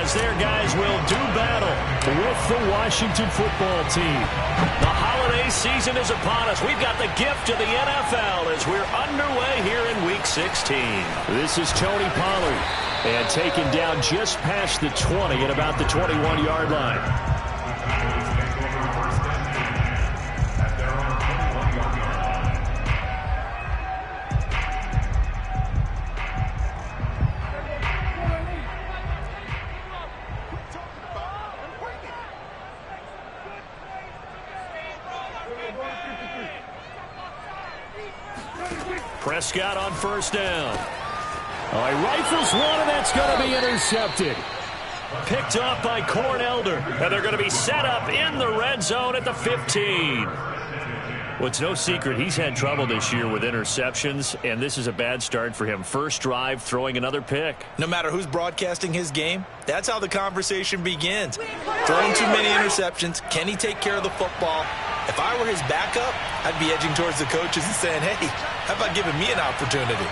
as their guys will do battle with the Washington football team. The holiday season is upon us. We've got the gift of the NFL as we're underway here in Week 16. This is Tony Pollard, and taken down just past the 20 at about the 21-yard line. Prescott on first down. Oh, he rifles one, and that's going to be intercepted. Picked off by Cornelder, and they're going to be set up in the red zone at the 15. Well, it's no secret he's had trouble this year with interceptions, and this is a bad start for him. First drive, throwing another pick. No matter who's broadcasting his game, that's how the conversation begins. Throwing too many interceptions, can he take care of the football? If I were his backup, I'd be edging towards the coaches and saying, hey, how about giving me an opportunity?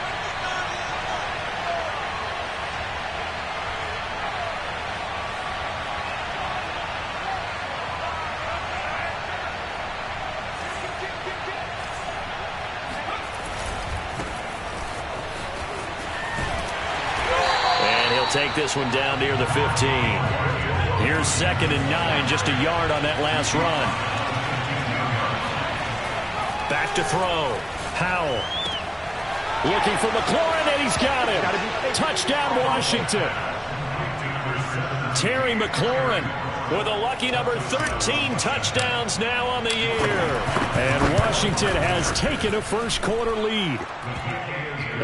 And he'll take this one down near the 15. Here's 2nd and 9, just a yard on that last run. Back to throw. Howell. Looking for McLaurin, and he's got it. Touchdown, Washington. Terry McLaurin with a lucky number 13 touchdowns now on the year. And Washington has taken a first-quarter lead.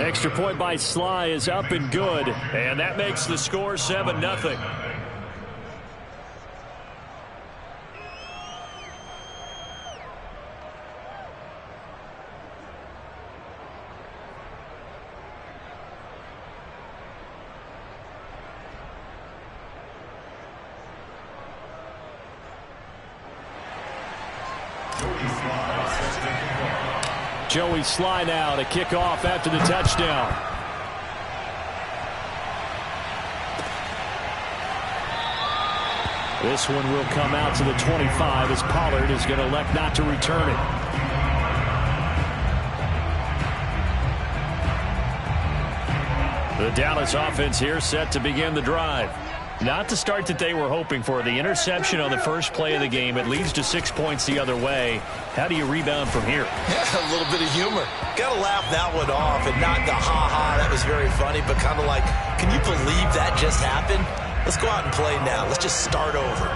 Extra point by Sly is up and good, and that makes the score 7-0. Joey Sly now to kick off after the touchdown. This one will come out to the 25 as Pollard is going to elect not to return it. The Dallas offense here set to begin the drive. Not the start that they were hoping for. The interception on the first play of the game. It leads to 6 points the other way. How do you rebound from here? Yeah, a little bit of humor. Got to laugh that one off and not the ha-ha. That was very funny, but kind of like, can you believe that just happened? Let's go out and play now. Let's just start over.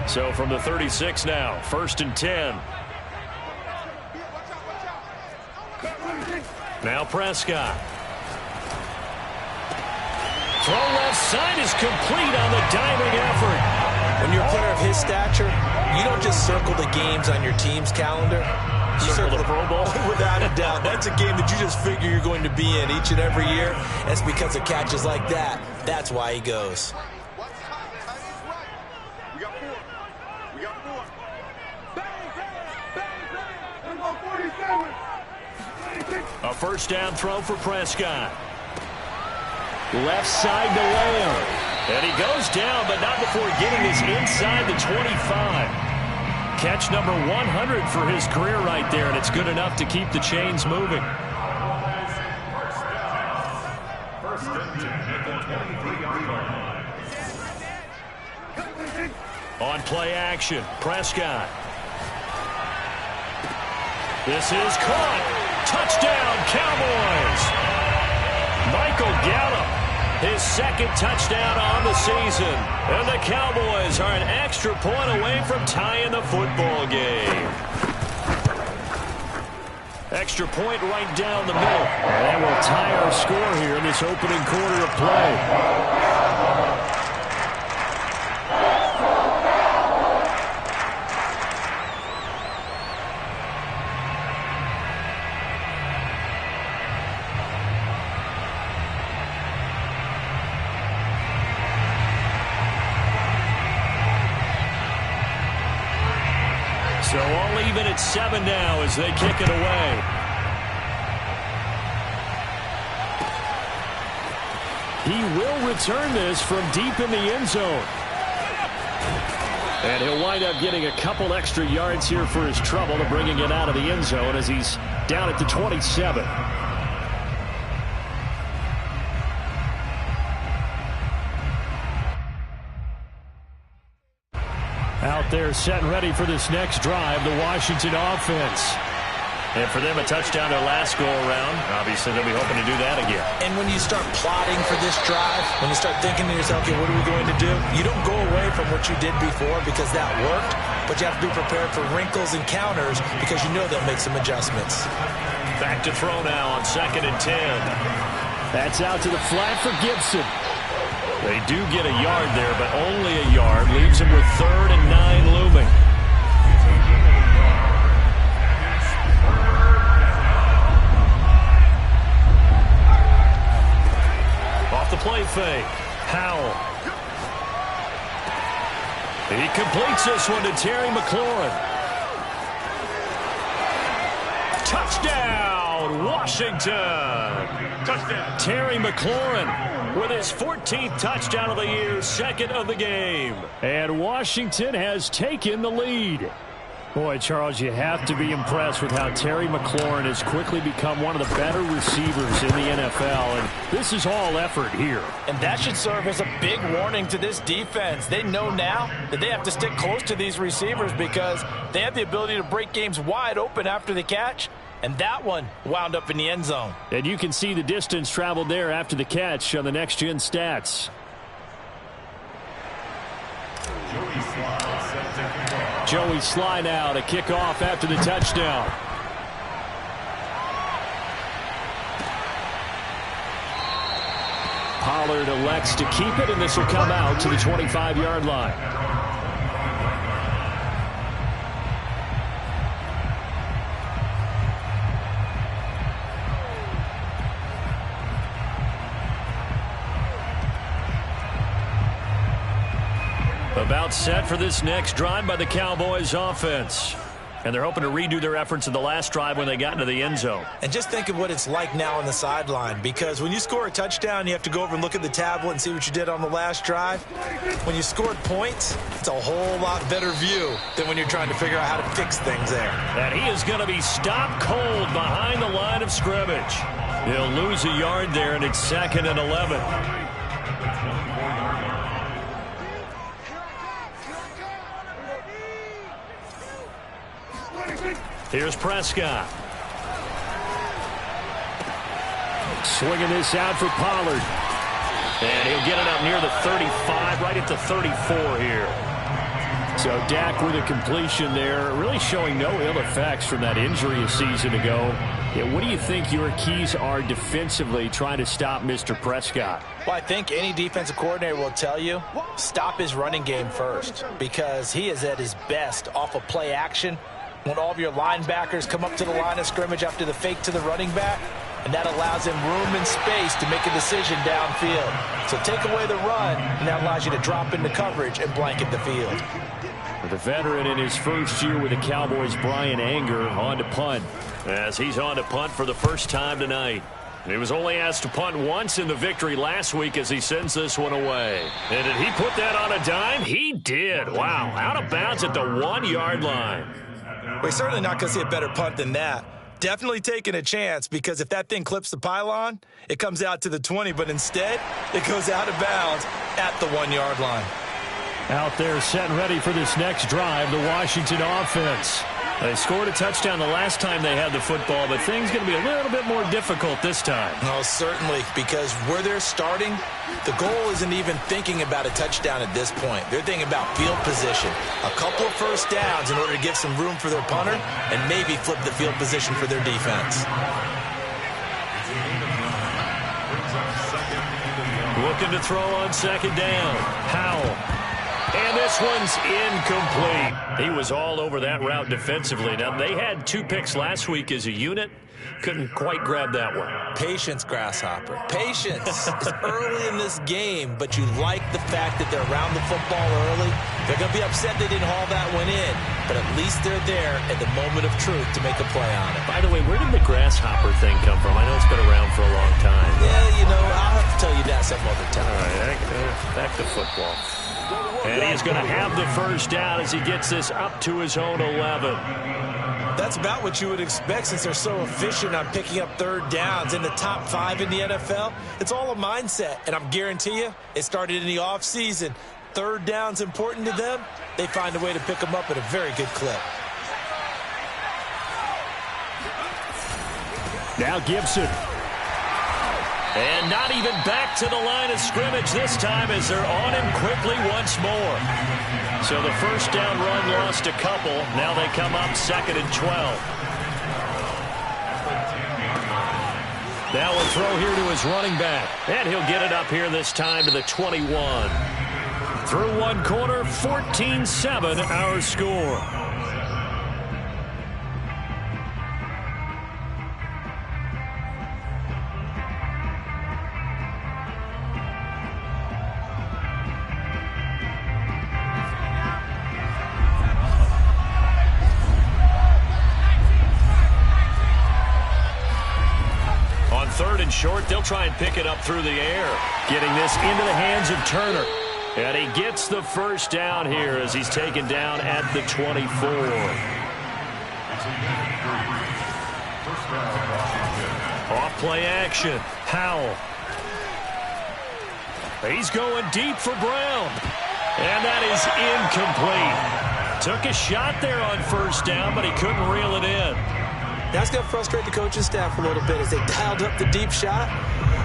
So from the 36 now, 1st and 10. Now Prescott. Throw left side is complete on the diving effort. When you're a player of his stature, you don't just circle the games on your team's calendar. You circle the Pro Bowl. Without a doubt. That's a game that you just figure you're going to be in each and every year. That's because of catches like that. That's why he goes. A first down throw for Prescott. Left side to Lamb. And he goes down, but not before getting this inside the 25. Catch number 100 for his career right there, and it's good enough to keep the chains moving. On play action, Prescott. This is caught. Touchdown, Cowboys. Michael Gallup, his 2nd touchdown on the season. And the Cowboys are an extra point away from tying the football game. Extra point right down the middle. And that will tie our score here in this opening quarter of play. So all even at 7 now as they kick it away. He will return this from deep in the end zone. And he'll wind up getting a couple extra yards here for his trouble to bringing it out of the end zone as he's down at the 27. Out there set and ready for this next drive, the Washington offense. And for them, a touchdown their last go-around. Obviously, they'll be hoping to do that again. And when you start plotting for this drive, when you start thinking to yourself, okay, what are we going to do? You don't go away from what you did before because that worked, but you have to be prepared for wrinkles and counters because you know they'll make some adjustments. Back to throw now on 2nd and 10. That's out to the flat for Gibson. They do get a yard there, but only a yard. Leaves him with 3rd and 9 looming. Off the play fake. Howell. He completes this one to Terry McLaurin. Touchdown, Washington. Touchdown. Terry McLaurin with his 14th touchdown of the year, 2nd of the game. And Washington has taken the lead. Boy, Charles, you have to be impressed with how Terry McLaurin has quickly become one of the better receivers in the NFL. And this is all effort here. And that should serve as a big warning to this defense. They know now that they have to stick close to these receivers because they have the ability to break games wide open after the catch. And that one wound up in the end zone. And you can see the distance traveled there after the catch on the next-gen stats. Joey Sly now to kick off after the touchdown. Pollard elects to keep it, and this will come out to the 25-yard line. About set for this next drive by the Cowboys offense. And they're hoping to redo their efforts in the last drive when they got into the end zone. And just think of what it's like now on the sideline, because when you score a touchdown, you have to go over and look at the tablet and see what you did on the last drive. When you scored points, it's a whole lot better view than when you're trying to figure out how to fix things there. And he is going to be stopped cold behind the line of scrimmage. He'll lose a yard there, and it's 2nd and 11. Here's Prescott. Swinging this out for Pollard. And he'll get it up near the 35, right at the 34 here. So Dak with a completion there, really showing no ill effects from that injury a season ago. Yeah, what do you think your keys are defensively trying to stop Mr. Prescott? Well, I think any defensive coordinator will tell you, stop his running game first, because he is at his best off of play action when all of your linebackers come up to the line of scrimmage after the fake to the running back, and that allows him room and space to make a decision downfield. So take away the run, and that allows you to drop into coverage and blanket the field. The veteran in his first year with the Cowboys, Brian Anger, on to punt. As he's on to punt for the first time tonight. He was only asked to punt once in the victory last week as he sends this one away. And did he put that on a dime? He did. Wow, out of bounds at the 1-yard line. We're certainly not going to see a better punt than that. Definitely taking a chance, because if that thing clips the pylon, it comes out to the 20, but instead it goes out of bounds at the 1-yard line. Out there set and ready for this next drive, the Washington offense. They scored a touchdown the last time they had the football, but things going to be a little bit more difficult this time. Oh, certainly, because where they're starting, the goal isn't even thinking about a touchdown at this point. They're thinking about field position. A couple of first downs in order to give some room for their punter and maybe flip the field position for their defense. Looking to throw on 2nd down. Howell. And this one's incomplete. He was all over that route defensively. Now, they had 2 picks last week as a unit. Couldn't quite grab that one. Patience, Grasshopper. Patience. It's early in this game, but you like the fact that they're around the football early. They're going to be upset they didn't haul that one in, but at least they're there at the moment of truth to make a play on it. By the way, where did the Grasshopper thing come from? I know it's been around for a long time. Yeah, I'll have to tell you that some other time. All right, back to football. And he's going to have the first down as he gets this up to his own 11. That's about what you would expect since they're so efficient on picking up third downs in the top 5 in the NFL. It's all a mindset, and I'm guarantee you it started in the offseason. Third down's important to them. They find a way to pick them up at a very good clip. Now Gibson. And not even back to the line of scrimmage this time as they're on him quickly once more. So the first down run lost a couple. Now they come up 2nd and 12. Now a throw here to his running back. And he'll get it up here this time to the 21. Through one quarter, 14-7 our score. Third and short, they'll try and pick it up through the air. Getting this into the hands of Turner. And he gets the first down here as he's taken down at the 24. Off play action. Howell. He's going deep for Brown. And that is incomplete. Took a shot there on first down, but he couldn't reel it in. That's going to frustrate the coaching staff a little bit as they dialed up the deep shot,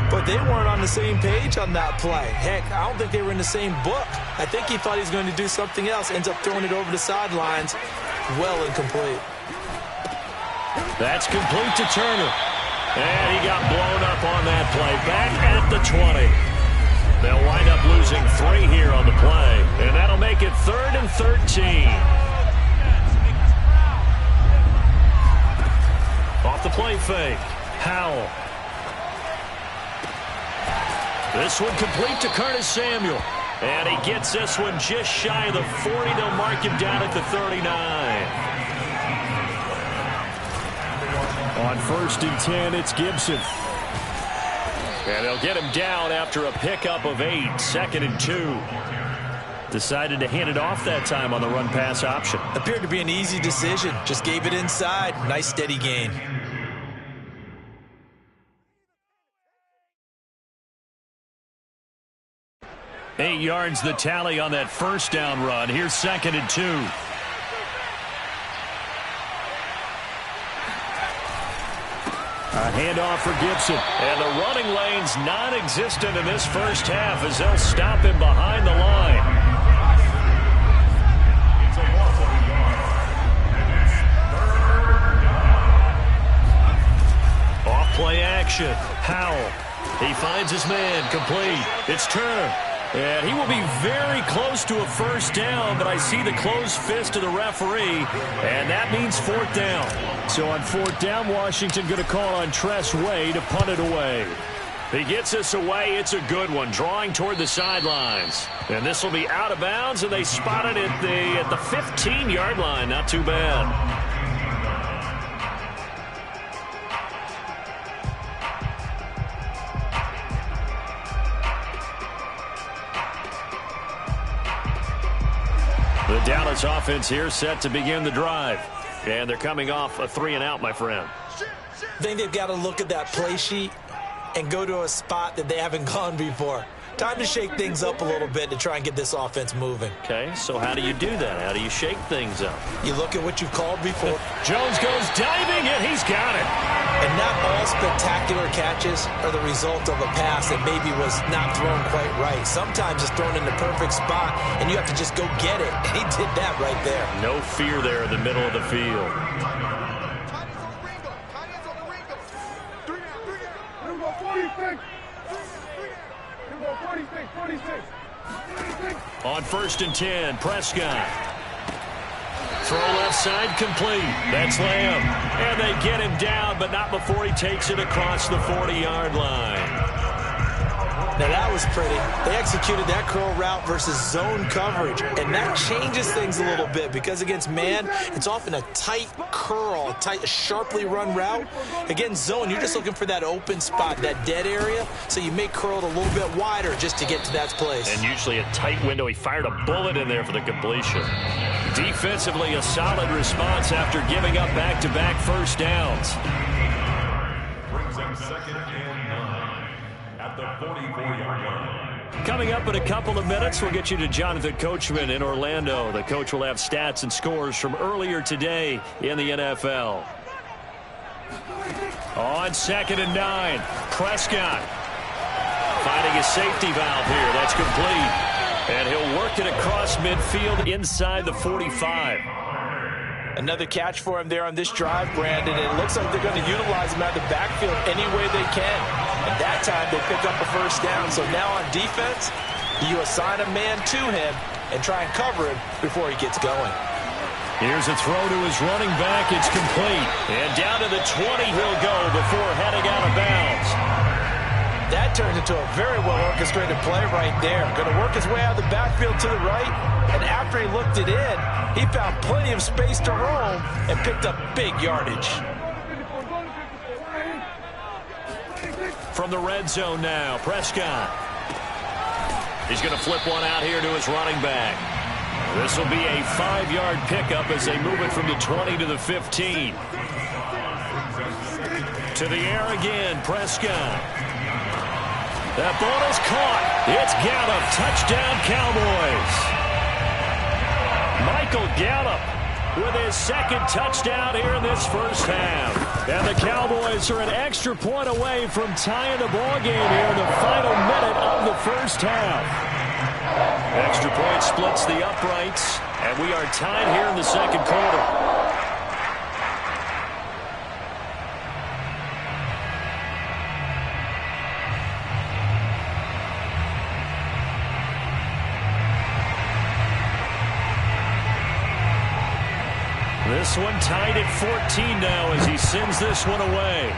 but they weren't on the same page on that play. Heck, I don't think they were in the same book. I think he thought he was going to do something else, ends up throwing it over the sidelines. Well incomplete. That's complete to Turner. And he got blown up on that play. Back at the 20. They'll wind up losing 3 here on the play, and that'll make it 3rd and 13. Off the play fake. Howell. This one complete to Curtis Samuel. And he gets this one just shy of the 40. They'll mark him down at the 39. On 1st and 10, it's Gibson. And they'll get him down after a pickup of 8. 2nd and 2. Decided to hand it off that time on the run-pass option. Appeared to be an easy decision. Just gave it inside. Nice steady gain. Eight yards the tally on that first down run. Here's 2nd and 2. A handoff for Gibson. And the running lane's non-existent in this first half as they'll stop him behind the line. Off-play action. Howell. He finds his man. Complete. It's Turner. And he will be very close to a first down, but I see the closed fist of the referee, and that means 4th down. So on 4th down, Washington going to call on Tress Way to punt it away. He gets this away. It's a good one, drawing toward the sidelines. And this will be out of bounds, and they spot it at the 15-yard line. Not too bad. The Dallas offense here set to begin the drive. And they're coming off a 3-and-out, my friend. I think they've got to look at that play sheet and go to a spot that they haven't gone before. Time to shake things up a little bit to try and get this offense moving. Okay, so how do you do that? How do you shake things up? You look at what you've called before. Jones goes diving, and he's got it. And not all spectacular catches are the result of a pass that maybe was not thrown quite right. Sometimes it's thrown in the perfect spot, and you have to just go get it. And he did that right there. No fear there in the middle of the field. On 1st and 10, Prescott. Throw left side complete. That's Lamb. And they get him down, but not before he takes it across the 40-yard line. Now that was pretty. They executed that curl route versus zone coverage, and that changes things a little bit because against man, it's often a tight curl, a sharply run route. Against zone, you're just looking for that open spot, that dead area, so you may curl it a little bit wider just to get to that place. And usually a tight window. He fired a bullet in there for the completion. Defensively, a solid response after giving up back-to-back first downs. Brings them 2nd and 9 at the 44-yard line. Coming up in a couple of minutes, we'll get you to Jonathan Coachman in Orlando. The coach will have stats and scores from earlier today in the NFL. On 2nd and 9, Prescott finding a safety valve here. That's complete. And he'll work it across midfield inside the 45. Another catch for him there on this drive, Brandon. And it looks like they're going to utilize him out of the backfield any way they can. And that time they pick up a first down. So now on defense, you assign a man to him and try and cover him before he gets going. Here's a throw to his running back. It's complete. And down to the 20 he'll go before heading out of bounds. That turns into a very well-orchestrated play right there. Going to work his way out of the backfield to the right, and after he looked it in, he found plenty of space to roam and picked up big yardage. From the red zone now, Prescott. He's going to flip one out here to his running back. This will be a 5-yard pickup as they move it from the 20 to the 15. To the air again, Prescott. That ball is caught. It's Gallup. Touchdown, Cowboys. Michael Gallup with his 2nd touchdown here in this first half. And the Cowboys are an extra point away from tying the ball game here in the final minute of the first half. Extra point splits the uprights, and we are tied here in the 2nd quarter. This one tied at 14 now as he sends this one away.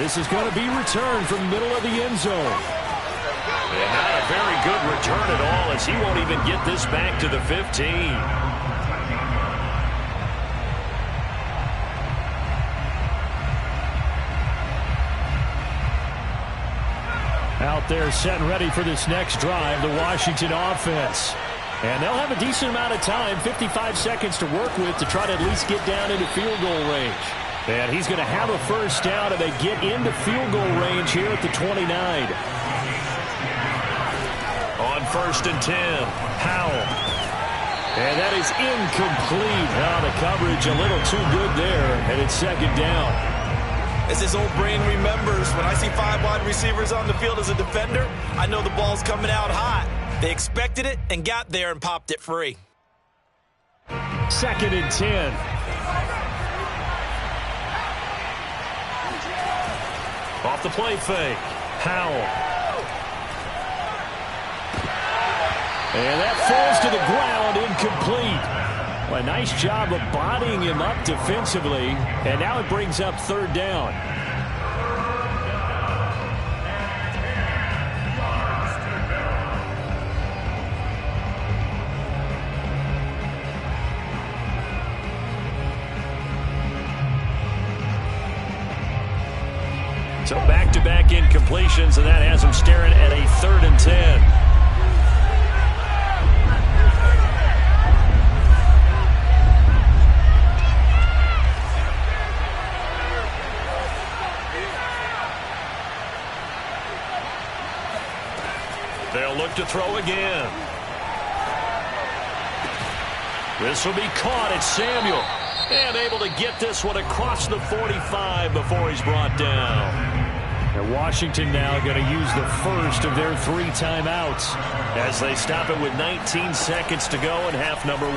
This is going to be returned from the middle of the end zone. And not a very good return at all as he won't even get this back to the 15. Out there set and ready for this next drive, the Washington offense. And they'll have a decent amount of time, 55 seconds to work with to try to at least get down into field goal range. And he's going to have a first down, and they get into field goal range here at the 29. On 1st and 10, Powell. And that is incomplete. Oh, the coverage a little too good there, and it's 2nd down. As his old brain remembers, when I see 5 wide receivers on the field as a defender, I know the ball's coming out hot. They expected it and got there and popped it free. 2nd and 10. Off the play fake. Powell. And that falls to the ground, incomplete. Well, a nice job of bodying him up defensively. And now it brings up 3rd down. So back-to-back incompletions, and that has him staring at a 3rd and 10. They'll look to throw again. This will be caught. It's Samuel. And able to get this one across the 45 before he's brought down. And Washington now going to use the first of their 3 timeouts as they stop it with 19 seconds to go in half number 1.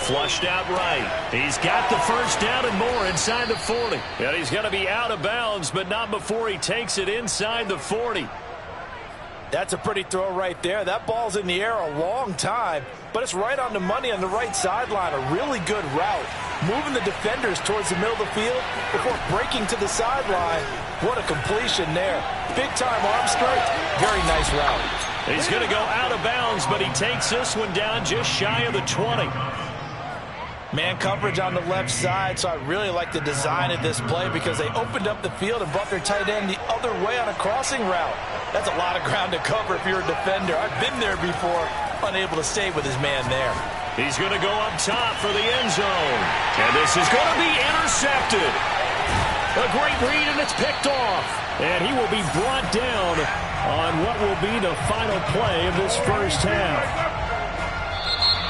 Flushed out right. He's got the first down and more inside the 40. And he's going to be out of bounds, but not before he takes it inside the 40. That's a pretty throw right there. That ball's in the air a long time, but it's right on the money on the right sideline. A really good route. Moving the defenders towards the middle of the field before breaking to the sideline. What a completion there. Big-time arm strength. Very nice route. He's going to go out of bounds, but he takes this one down just shy of the 20. Man coverage on the left side, so I really like the design of this play because they opened up the field and brought their tight end the other way on a crossing route. That's a lot of ground to cover if you're a defender. I've been there before, unable to stay with his man there. He's going to go up top for the end zone. And this is going to be intercepted. A great read, and it's picked off. And he will be brought down on what will be the final play of this first half.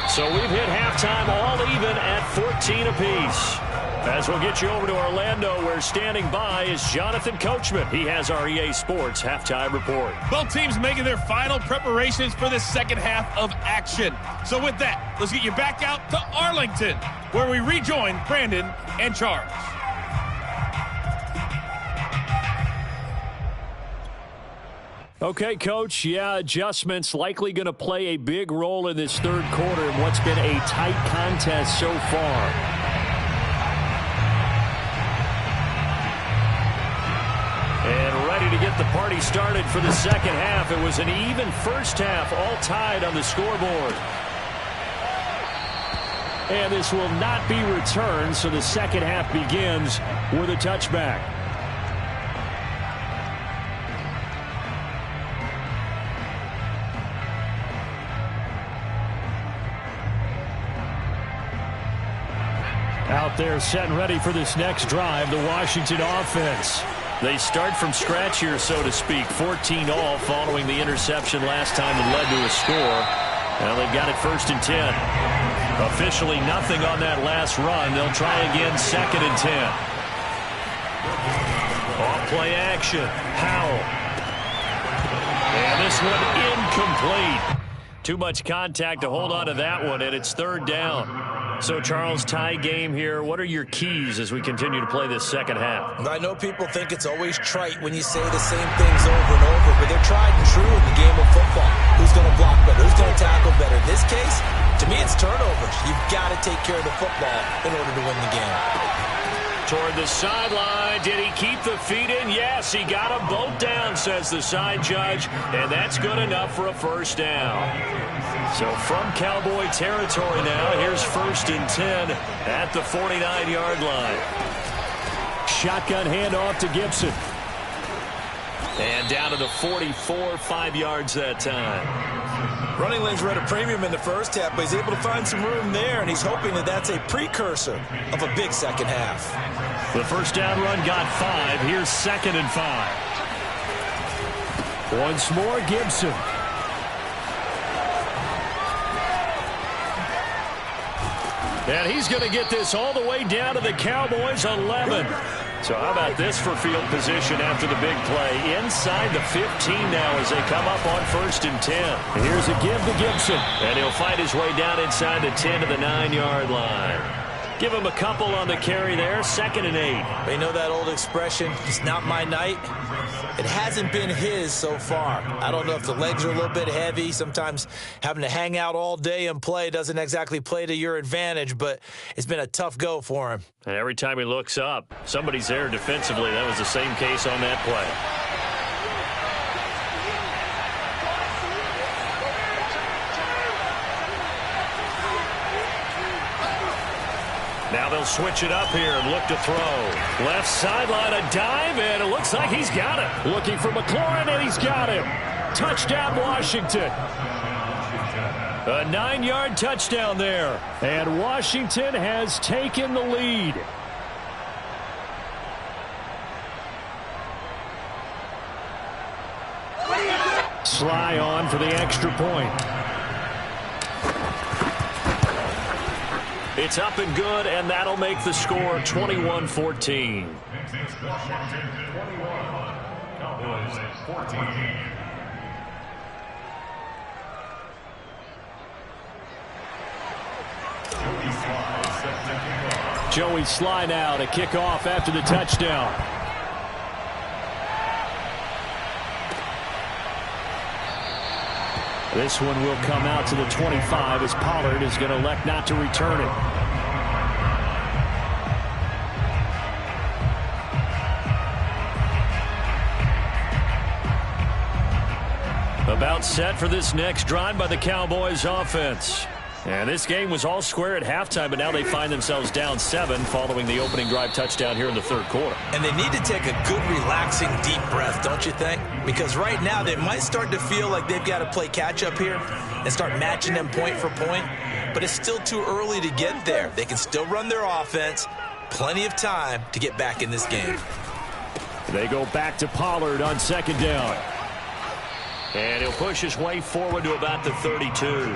So we've hit halftime all even at 14 apiece. As we'll get you over to Orlando, where standing by is Jonathan Coachman. He has our EA Sports halftime report. Both teams making their final preparations for the second half of action. So with that, let's get you back out to Arlington, where we rejoin Brandon and Charles. Okay, Coach, adjustments likely going to play a big role in this third quarter in what's been a tight contest so far. And ready to get the party started for the second half. It was an even first half, all tied on the scoreboard. And this will not be returned, so the second half begins with a touchback. Out there set and ready for this next drive, the Washington offense. They start from scratch here, so to speak. 14 all following the interception last time that led to a score. Now they've got it 1st and 10. Officially nothing on that last run. They'll try again 2nd and 10. Off play action. Howell. And this one incomplete. Too much contact to hold on to that one, and it's 3rd down. So, Charles, tie game here. What are your keys as we continue to play this second half? I know people think it's always trite when you say the same things over and over, but they're tried and true in the game of football. Who's going to block better? Who's going to tackle better? In this case, to me, it's turnovers. You've got to take care of the football in order to win the game. Toward the sideline. Did he keep the feet in? Yes, he got them both down, says the side judge, and that's good enough for a 1st down. So from Cowboy territory now, here's 1st and 10 at the 49-yard line. Shotgun handoff to Gibson. And down to the 44, 5 yards that time. Running lanes were at a premium in the first half, but he's able to find some room there, and he's hoping that that's a precursor of a big second half. The 1st down run got 5. Here's 2nd and 5. Once more, Gibson. And he's going to get this all the way down to the Cowboys' 11. So how about this for field position after the big play? Inside the 15 now as they come up on 1st and 10. Here's a give to Gibson. And he'll fight his way down inside the 10 to the 9-yard line. Give him a couple on the carry there. 2nd and 8. You know that old expression, it's not my night? It hasn't been his so far. I don't know if the legs are a little bit heavy. Sometimes having to hang out all day and play doesn't exactly play to your advantage, but it's been a tough go for him. And every time he looks up, somebody's there defensively. That was the same case on that play. Now they'll switch it up here and look to throw. Left sideline, a dive, and it looks like he's got it. Looking for McLaurin, and he's got him. Touchdown, Washington. A 9-yard touchdown there. And Washington has taken the lead. Sly on for the extra point. It's up and good, and that'll make the score 21-14. Washington 21, Cowboys 14. Joey Sly now to kick off after the touchdown. This one will come out to the 25 as Pollard is going to elect not to return it. About set for this next drive by the Cowboys offense. And this game was all square at halftime, but now they find themselves down 7 following the opening drive touchdown here in the third quarter. And they need to take a good, relaxing, deep breath, don't you think? Because right now they might start to feel like they've got to play catch-up here and start matching them point for point. But it's still too early to get there. They can still run their offense. Plenty of time to get back in this game. They go back to Pollard on second down. And he'll push his way forward to about the 32.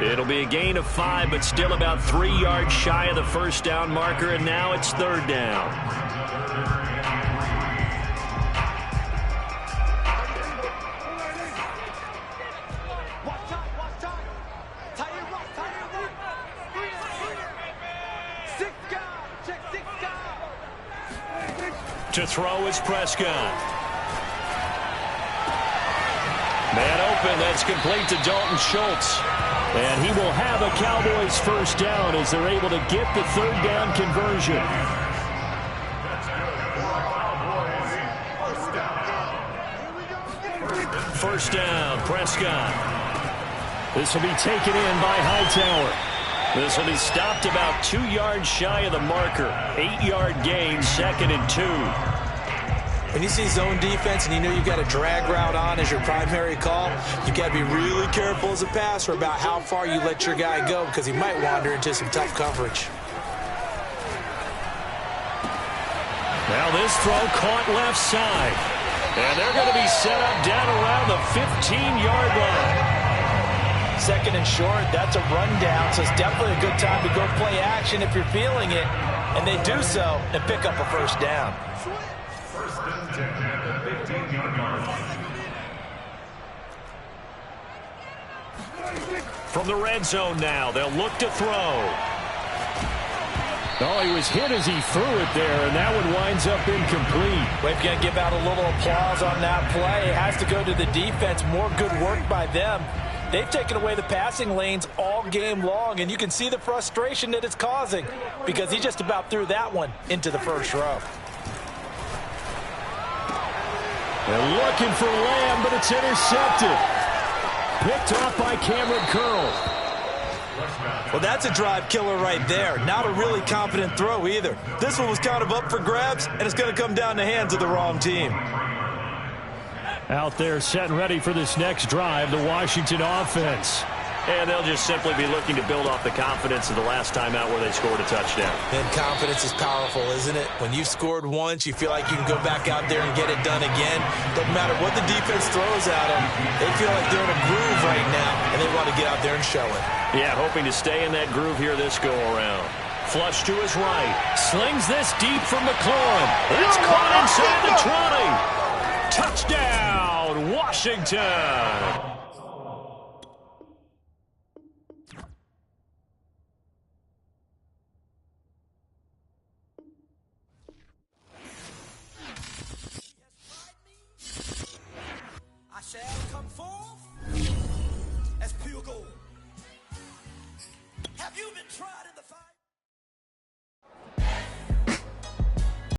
It'll be a gain of 5, but still about 3 yards shy of the first down marker, and now it's third down. To throw is Prescott. Man open, that's complete to Dalton Schultz. And he will have a Cowboys first down as they're able to get the third down conversion. First down, Prescott. This will be taken in by Hightower. This will be stopped about 2 yards shy of the marker. 8-yard gain, 2nd and 2. When you see zone defense and you know you've got a drag route on as your primary call, you've got to be really careful as a passer about how far you let your guy go because he might wander into some tough coverage. Now this throw caught left side. And they're going to be set up down around the 15-yard line. 2nd and short, that's a rundown, so it's definitely a good time to go play action if you're feeling it. And they do so and pick up a first down. From the red zone now, they'll look to throw. Oh, he was hit as he threw it there, and that one winds up incomplete. We've got to give out a little applause on that play. It has to go to the defense. More good work by them. They've taken away the passing lanes all game long, and you can see the frustration that it's causing because he just about threw that one into the first row. They're looking for Lamb, but it's intercepted. Picked off by Cameron Curl. Well, that's a drive killer right there. Not a really confident throw either. This one was kind of up for grabs, and it's going to come down the hands of the wrong team. Out there set and ready for this next drive, the Washington offense. And they'll just simply be looking to build off the confidence of the last time out where they scored a touchdown. And confidence is powerful, isn't it? When you've scored once, you feel like you can go back out there and get it done again. Doesn't matter what the defense throws at them. They feel like they're in a groove right now, and they want to get out there and show it. Yeah, hoping to stay in that groove here this go-around. Flush to his right. Slings this deep from McLaurin. It's caught inside the 20. Touchdown, Washington. Shall come forth as pure gold. Have you been tried in the